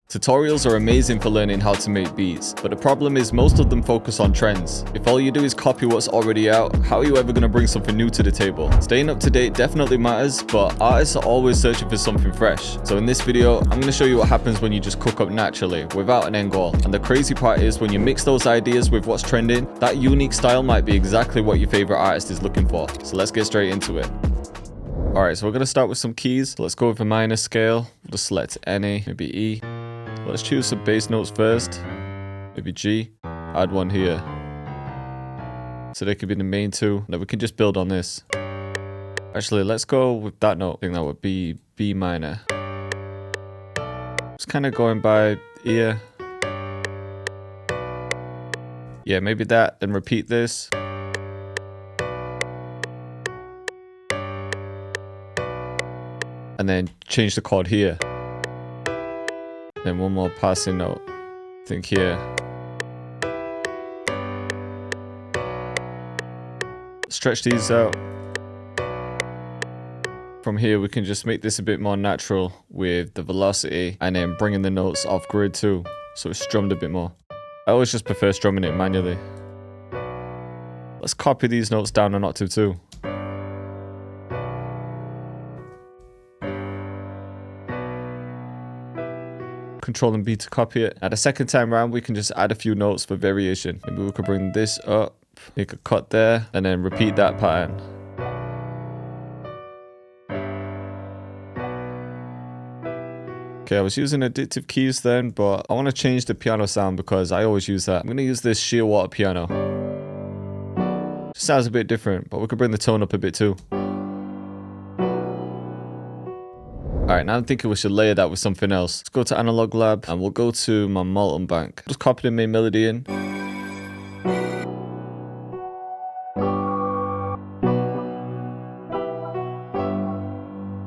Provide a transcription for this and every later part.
Tutorials are amazing for learning how to make beats, but the problem is most of them focus on trends. If all you do is copy what's already out, how are you ever going to bring something new to the table? Staying up to date definitely matters, but artists are always searching for something fresh. So in this video, I'm going to show you what happens when you just cook up naturally, without an end goal. And the crazy part is when you mix those ideas with what's trending, that unique style might be exactly what your favorite artist is looking for. So let's get straight into it. Alright, so we're going to start with some keys. Let's go with a minor scale. We'll just select any, maybe E. Let's choose some bass notes first, maybe G, add one here. So they could be the main two, then we can just build on this. Actually, let's go with that note, I think that would be B minor. Just kind of going by ear. Yeah, maybe that, then repeat this. And then change the chord here. Then one more passing note, I think here. Stretch these out. From here we can just make this a bit more natural with the velocity and then bringing the notes off grid too, so it's strummed a bit more. I always just prefer strumming it manually. Let's copy these notes down an octave too. Control and B to copy it. Now the second time round we can just add a few notes for variation. Maybe we could bring this up, make a cut there, and then repeat that pattern. Okay, I was using addictive keys then, but I want to change the piano sound because I always use that. I'm going to use this sheer water piano. It sounds a bit different, but we could bring the tone up a bit too. Alright, now I'm thinking we should layer that with something else. Let's go to Analog Lab and we'll go to my Molten Bank. Just copy the main melody in.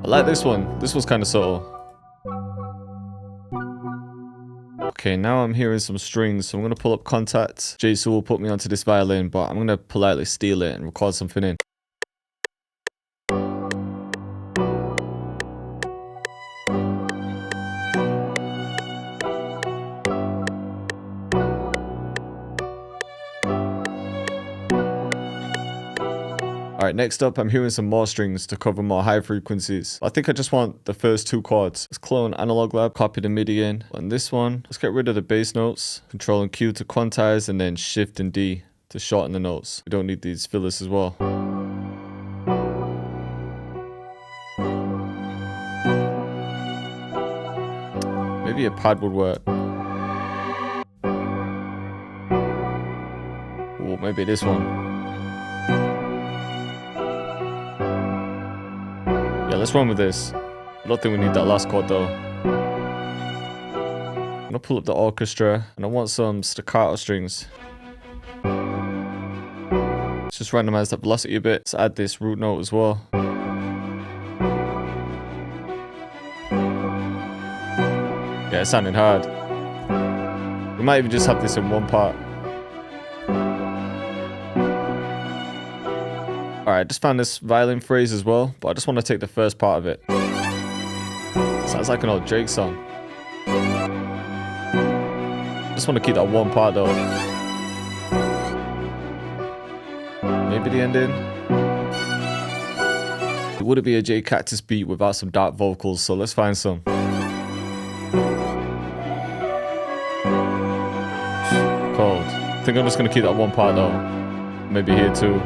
I like this one. This was kind of subtle. Okay, now I'm hearing some strings, so I'm going to pull up Contact. Jason will put me onto this violin, but I'm going to politely steal it and record something in. Alright, next up I'm hearing some more strings to cover more high frequencies. I think I just want the first two chords. Let's clone Analog Lab, copy the MIDI in. On this one, let's get rid of the bass notes. Control and Q to quantize and then Shift and D to shorten the notes. We don't need these fillers as well. Maybe a pad would work. Or maybe this one. Yeah, let's run with this. I don't think we need that last chord though. I'm gonna pull up the orchestra and I want some staccato strings. Let's just randomize that velocity a bit. Let's add this root note as well. Yeah, it's sounding hard. We might even just have this in one part. Alright, I just found this violin phrase as well, but I just want to take the first part of it. Sounds like an old Drake song. Just want to keep that one part though. Maybe the ending. It wouldn't be a Cactus beat without some dark vocals, so let's find some. Cold. I think I'm just going to keep that one part though. Maybe here too.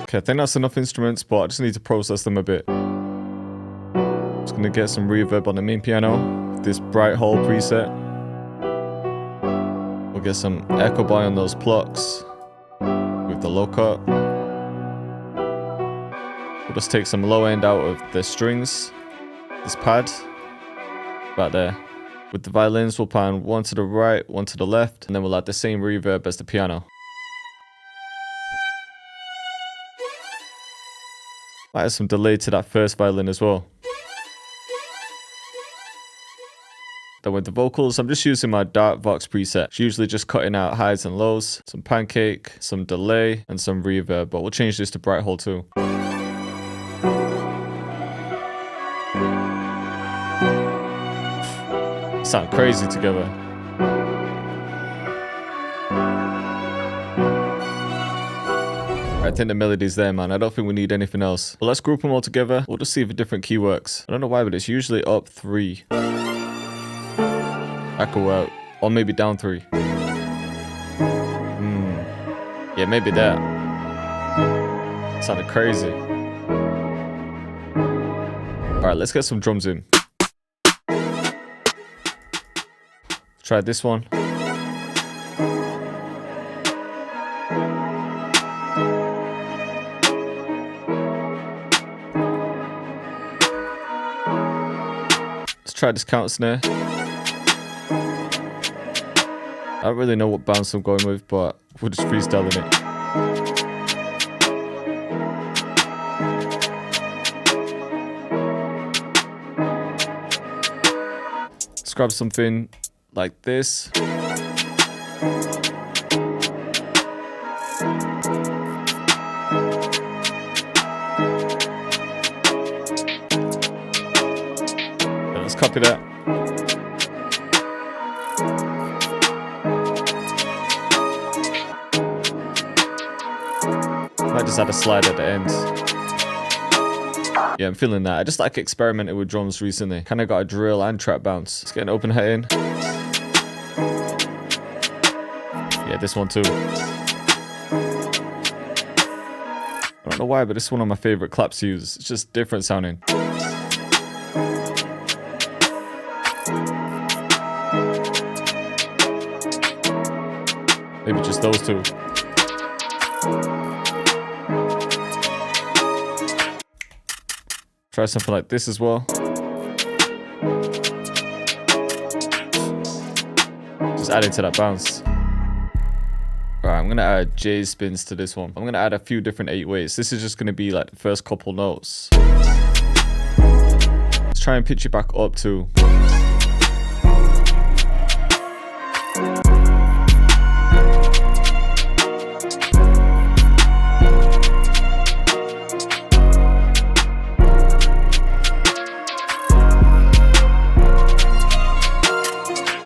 Okay, I think that's enough instruments, but I just need to process them a bit. Just gonna get some reverb on the main piano, this bright hole preset. We'll get some echo bar on those plucks with the low cut. We'll just take some low end out of the strings, this pad, right there. With the violins, we'll pan one to the right, one to the left, and then we'll add the same reverb as the piano. Might add some delay to that first violin as well. Then with the vocals, I'm just using my Dark Vox preset. It's usually just cutting out highs and lows, some pancake, some delay, and some reverb, but we'll change this to bright hole too. sound crazy together. I think the melody's there, man. I don't think we need anything else. But let's group them all together. We'll just see if a different key works. I don't know why, but it's usually up 3. Echo out. Or maybe down 3. Yeah, maybe that. Sounded crazy. Alright, let's get some drums in. Try this one. Let's try this counter snare. I don't really know what bounce I'm going with, but we're just freestyling it. Let's grab something like this. And let's copy that. Might just add a slide at the end. Yeah, I'm feeling that. I just like experimenting with drums recently. Kind of got a drill and trap bounce. Let's get an open hat in. Yeah, this one too. I don't know why, but this is one of my favorite claps to use. It's just different sounding. Maybe just those two. Try something like this as well. Just add it to that bounce. Alright, I'm gonna add J spins to this one. I'm gonna add a few different 8-8s. This is just gonna be like the first couple notes. Let's try and pitch it back up too.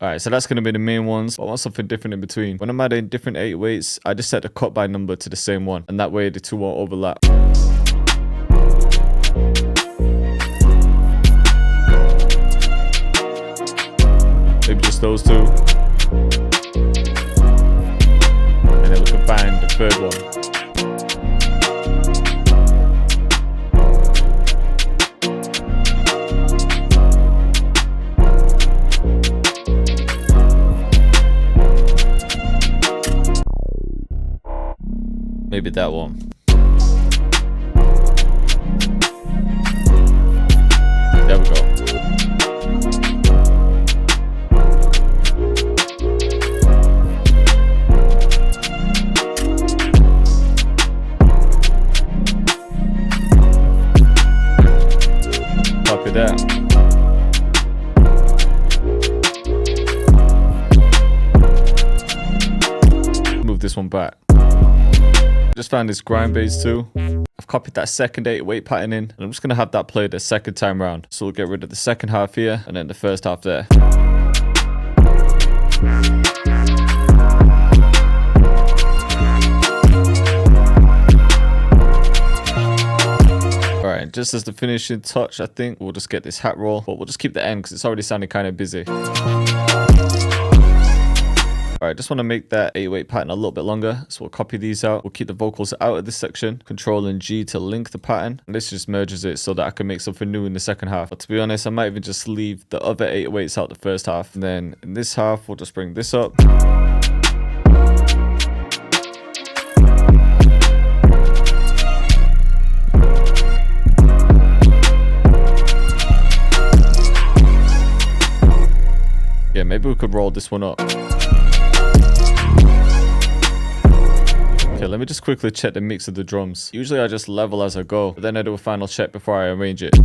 Alright, so that's going to be the main ones. But I want something different in between. When I'm adding different 8-8s, I just set the cut by number to the same one. And that way the two won't overlap. Maybe just those two. And then we can find the third one. Maybe that one. There we go. Copy that. Move this one back. Just found this grind bass too. I've copied that second 8-8 pattern in, and I'm just gonna have that played the second time round. So we'll get rid of the second half here, and then the first half there. Alright, just as the finishing touch, I think we'll just get this hat roll, but we'll just keep the end because it's already sounding kind of busy. Alright, just want to make that 8-8 pattern a little bit longer, so we'll copy these out. We'll keep the vocals out of this section, Control and G to link the pattern, and this just merges it so that I can make something new in the second half. But to be honest, I might even just leave the other 8-8s out the first half, and then in this half we'll just bring this up. Yeah, maybe we could roll this one up. Okay, let me just quickly check the mix of the drums. Usually I just level as I go, but then I do a final check before I arrange it.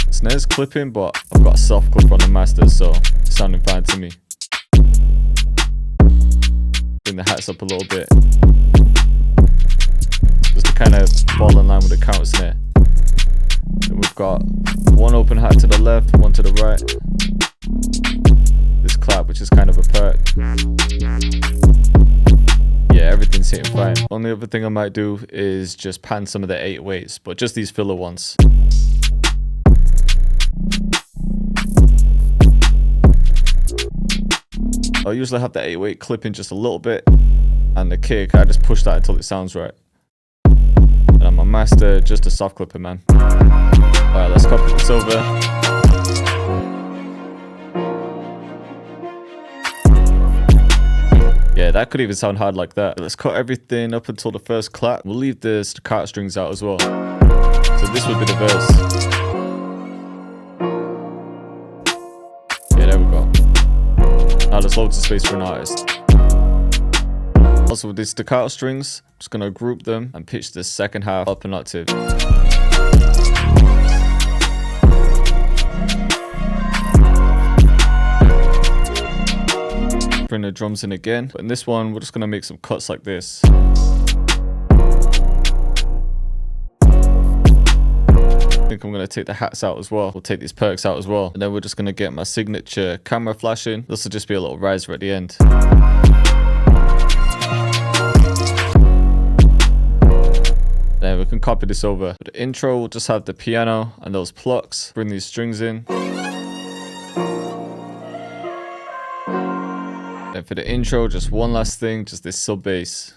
Snare's clipping, but I've got a soft clip on the masters, so it's sounding fine to me. Bring the hats up a little bit. Just to kind of fall in line with the counter snare. Then we've got one open hat to the left, one to the right. have, which is kind of a perk. Yeah, everything's hitting fine. Only other thing I might do is just pan some of the 808s, but just these filler ones. I usually have the 808 clipping just a little bit, and the kick, I just push that until it sounds right. And on my master, just a soft clipper, man. Alright, let's copy this over. Yeah, that could even sound hard like that. Let's cut everything up until the first clap. We'll leave the staccato strings out as well. So this would be the verse. Yeah, there we go. Now there's loads of space for an artist. Also with these staccato strings, I'm just gonna group them and pitch the second half up an octave. Bring the drums in again, but in this one we're just gonna make some cuts like this. I think I'm gonna take the hats out as well. We'll take these perks out as well, and then we're just gonna get my signature camera flash in. This will just be a little riser at the end. Then we can copy this over. For the intro, we'll just have the piano and those plucks. Bring these strings in. Then for the intro, just one last thing, just this sub bass.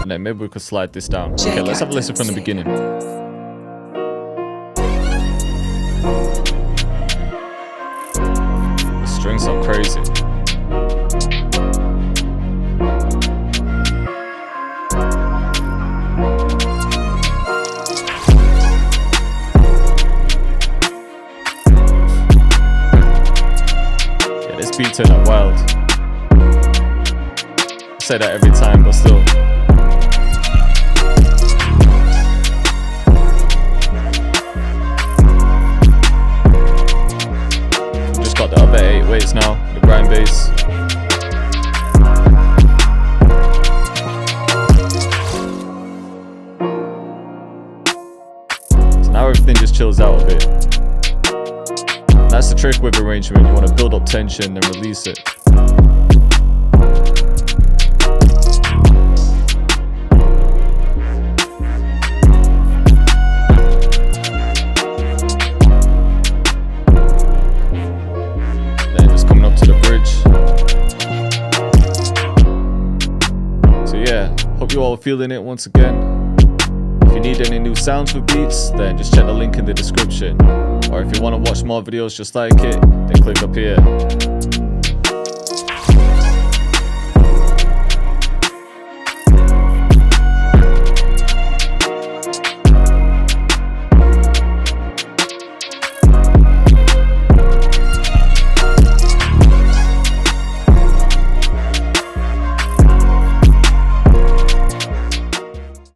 And then maybe we could slide this down. Okay, let's have a listen from the beginning. The strings sound crazy. Beat turned out wild. I say that every time, but still. We've just got the other 808s now, the grind bass. So now everything just chills out a bit. That's the trick with arrangement. You want to build up tension and release it. Then just coming up to the bridge. So yeah, hope you all are feeling it once again. If you need any new sounds for beats, then just check the link in the description. Or if you want to watch more videos just like it, then click up here.